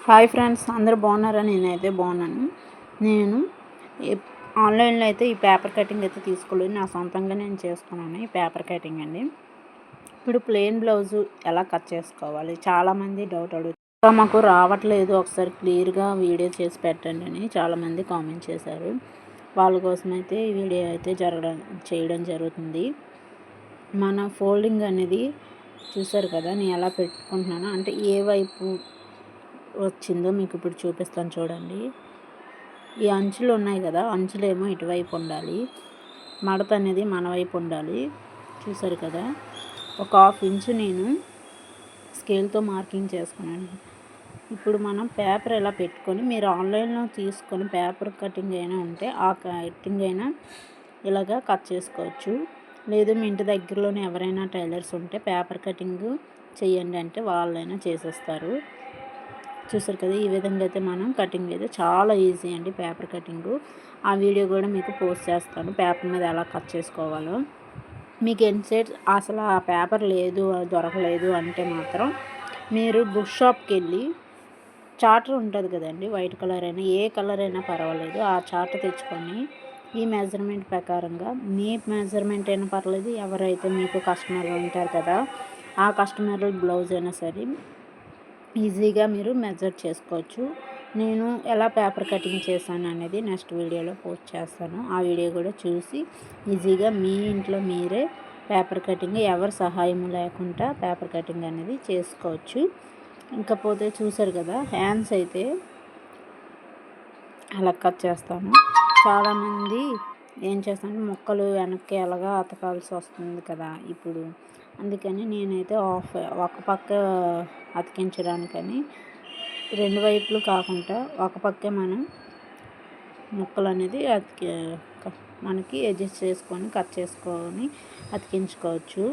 Hi friends, అందరూ బాగున్నారా? నేనైతే బాగున్నాను. నేను ఆన్లైన్లో అయితే ఈ పేపర్ కటింగ్ అయితే తీసుకోలేదు, నా సొంతంగా నేను చేసుకున్నాను. ఈ పేపర్ కటింగ్ అండి. ఇప్పుడు ప్లెయిన్ బ్లౌజు ఎలా కట్ చేసుకోవాలి, చాలామంది డౌట్ అడుగుతారు. మాకు రావట్లేదు, ఒకసారి క్లియర్గా వీడియో చేసి పెట్టండి అని చాలామంది కామెంట్ చేశారు. వాళ్ళ కోసం అయితే ఈ వీడియో అయితే చేయడం జరుగుతుంది. మన ఫోల్డింగ్ అనేది చూసారు కదా, నేను ఎలా పెట్టుకుంటున్నాను అంటే ఏ వైపు వచ్చిందో మీకు ఇప్పుడు చూపిస్తాను చూడండి. ఈ అంచులు ఉన్నాయి కదా, అంచులేమో ఇటువైపు ఉండాలి, మడత అనేది మన వైపు ఉండాలి. చూసారు కదా, ఒక 1/2 ఇంచు నేను స్కేల్తో మార్కింగ్ చేసుకున్నాను. ఇప్పుడు మనం పేపర్ ఎలా పెట్టుకొని, మీరు ఆన్లైన్లో తీసుకొని పేపర్ కటింగ్ అయినా ఉంటే ఆ కటింగ్ అయినా ఇలాగా కట్ చేసుకోవచ్చు. లేదు మీ ఇంటి దగ్గరలోనే ఎవరైనా టైలర్స్ ఉంటే పేపర్ కటింగ్ చేయండి అంటే వాళ్ళైనా చేసేస్తారు. చూసారు కదా, ఈ విధంగా అయితే మనం కటింగ్ అయితే చాలా ఈజీ అండి పేపర్ కటింగు. ఆ వీడియో కూడా మీకు పోస్ట్ చేస్తాను, పేపర్ మీద ఎలా కట్ చేసుకోవాలో. మీకు ఎన్సైడ్ అసలు ఆ పేపర్ లేదు, దొరకలేదు అంటే మాత్రం మీరు బుక్ షాప్కి వెళ్ళి చార్టర్ ఉంటుంది కదండి, వైట్ కలర్ అయినా ఏ కలర్ అయినా పర్వాలేదు, ఆ చార్టర్ తెచ్చుకొని ఈ మెజర్మెంట్ ప్రకారంగా, మీ మెజర్మెంట్ అయినా పర్లేదు, ఎవరైతే మీకు కస్టమర్లు ఉంటారు కదా ఆ కస్టమర్ బ్లౌజ్ అయినా సరే ఈజీగా మీరు మెజర్ చేసుకోవచ్చు. నేను ఎలా పేపర్ కటింగ్ చేశాను అనేది నెక్స్ట్ వీడియోలో పోస్ట్ చేస్తాను. ఆ వీడియో కూడా చూసి ఈజీగా మీ ఇంట్లో మీరే పేపర్ కటింగ్ ఎవరి సహాయం లేకుండా పేపర్ కటింగ్ అనేది చేసుకోవచ్చు. ఇంకపోతే చూసారు కదా, హ్యాండ్స్ అయితే అలా కట్ చేస్తాను. చాలామంది ఏం చేస్తాను, ముక్కలు వెనక్కి ఎలాగా అతకాల్సి వస్తుంది కదా ఇప్పుడు, అందుకని నేనైతే ఒక పక్క అతికించడానికని 2 వైపులు కాకుండా ఒక పక్కే మనం ముక్కలు అనేది మనకి అడ్జస్ట్ చేసుకొని కట్ చేసుకొని అతికించుకోవచ్చు.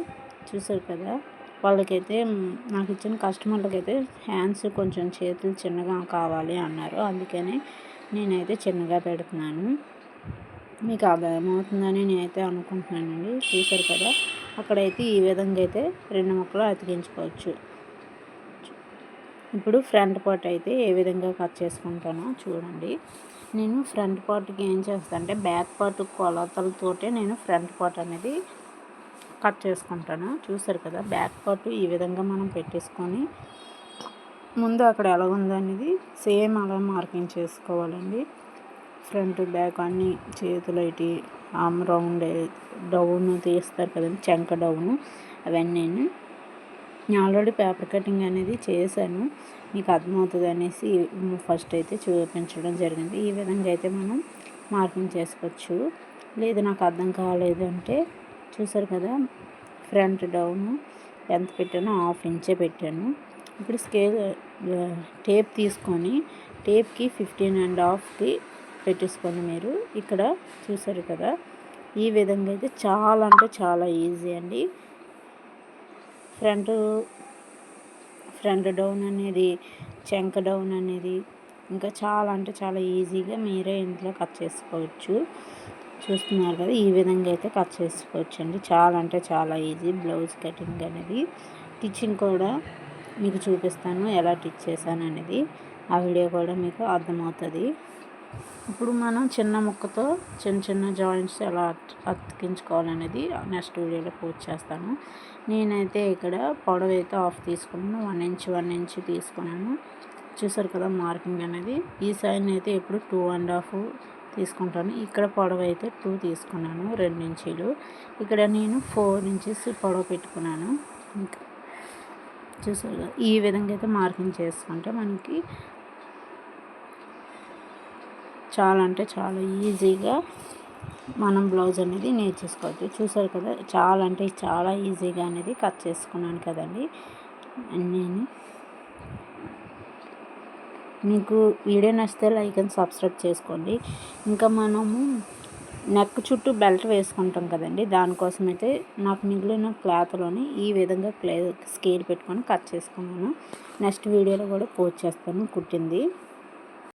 చూసారు కదా, వాళ్ళకైతే నాకు ఇచ్చిన కస్టమర్లకైతే హ్యాండ్స్ కొంచెం చేతులు చిన్నగా కావాలి అన్నారు, అందుకని నేనైతే చిన్నగా పెడుతున్నాను. మీకు అర్థమవుతుందని నేనైతే అనుకుంటున్నానండి. చూసారు కదా, అక్కడైతే ఈ విధంగా అయితే 2 ముక్కలు అతికించుకోవచ్చు. ఇప్పుడు ఫ్రంట్ పార్ట్ అయితే ఏ విధంగా కట్ చేసుకుంటానో చూడండి. నేను ఫ్రంట్ పార్ట్కి ఏం చేస్తాను అంటే బ్యాక్ పార్ట్ కొలతలతోటే నేను ఫ్రంట్ పార్ట్ అనేది కట్ చేసుకుంటాను. చూసారు కదా, బ్యాక్ పార్ట్ ఈ విధంగా మనం పెట్టేసుకొని ముందు అక్కడ ఎలా ఉందో అనేది సేమ్ అలా మార్కింగ్ చేసుకోవాలండి. ఫ్రంట్ బ్యాక్ అన్ని చేతులు అయితే ఆమ్ రౌండ్ డౌన్ తీస్తారు కదండి, చంక డౌను, అవన్నీ నేను ఆల్రెడీ పేపర్ కటింగ్ అనేది చేశాను, మీకు అర్థమవుతుంది అనేసి ఫస్ట్ అయితే చూపించడం జరిగింది. ఈ విధంగా అయితే మనం మార్కింగ్ చేసుకోవచ్చు. లేదు నాకు అర్థం కాలేదు అంటే చూసారు కదా, ఫ్రంట్ డౌన్ ఎంత పెట్టానో 1/2 ఇంచే పెట్టాను. ఇప్పుడు స్కేల్ టేప్ తీసుకొని టేప్కి 15.5కి పెట్టేసుకొని మీరు ఇక్కడ చూసారు కదా, ఈ విధంగా అయితే చాలా అంటే చాలా ఈజీ అండి. ఫ్రంట్ డౌన్ అనేది, చంక డౌన్ అనేది ఇంకా చాలా అంటే చాలా ఈజీగా మీరే ఇంట్లో కట్ చేసుకోవచ్చు. చూస్తున్నారు కదా, ఈ విధంగా అయితే కట్ చేసుకోవచ్చు అండి. చాలా అంటే చాలా ఈజీ బ్లౌజ్ కటింగ్ అనేది. టిచ్చింగ్ కూడా మీకు చూపిస్తాను ఎలా టిచ్ చేశాను అనేది, ఆ వీడియో కూడా మీకు అర్థమవుతుంది. ఇప్పుడు మనం చిన్న ముక్కతో చిన్న చిన్న జాయింట్స్ ఎలా అతికించుకోవాలనేది నెక్స్ట్ వీడియోలో పోస్ట్ చేస్తాను. నేనైతే ఇక్కడ పొడవు అయితే 1/2 తీసుకున్నాను, 1 ఇంచ్ తీసుకున్నాను. చూసారు కదా మార్కింగ్ అనేది. ఈ సైడ్ అయితే ఎప్పుడు 2.5 తీసుకుంటాను. ఇక్కడ పొడవు అయితే 2 తీసుకున్నాను, 2 ఇంచీలు. ఇక్కడ నేను 4 ఇంచెస్ పొడవు పెట్టుకున్నాను. ఇంకా చూసారు కదా, ఈ విధంగా అయితే మార్కింగ్ చేసుకుంటే మనకి చాలా అంటే చాలా ఈజీగా మనం బ్లౌజ్ అనేది నేర్చేసుకోవచ్చు. చూసారు కదా, చాలా అంటే చాలా ఈజీగా అనేది కట్ చేసుకున్నాను కదండి. నేను మీకు వీడియో నచ్చితే లైక్ అండ్ సబ్స్క్రైబ్ చేసుకోండి. ఇంకా మనము నెక్ చుట్టూ బెల్ట్ వేసుకుంటాం కదండి, దానికోసం అయితే నాకు మిగిలిన క్లాత్లోని ఈ విధంగా స్కేల్ పెట్టుకొని కట్ చేసుకున్నాను. నెక్స్ట్ వీడియోలో కూడా పోస్ట్ చేస్తాను కుట్టింది.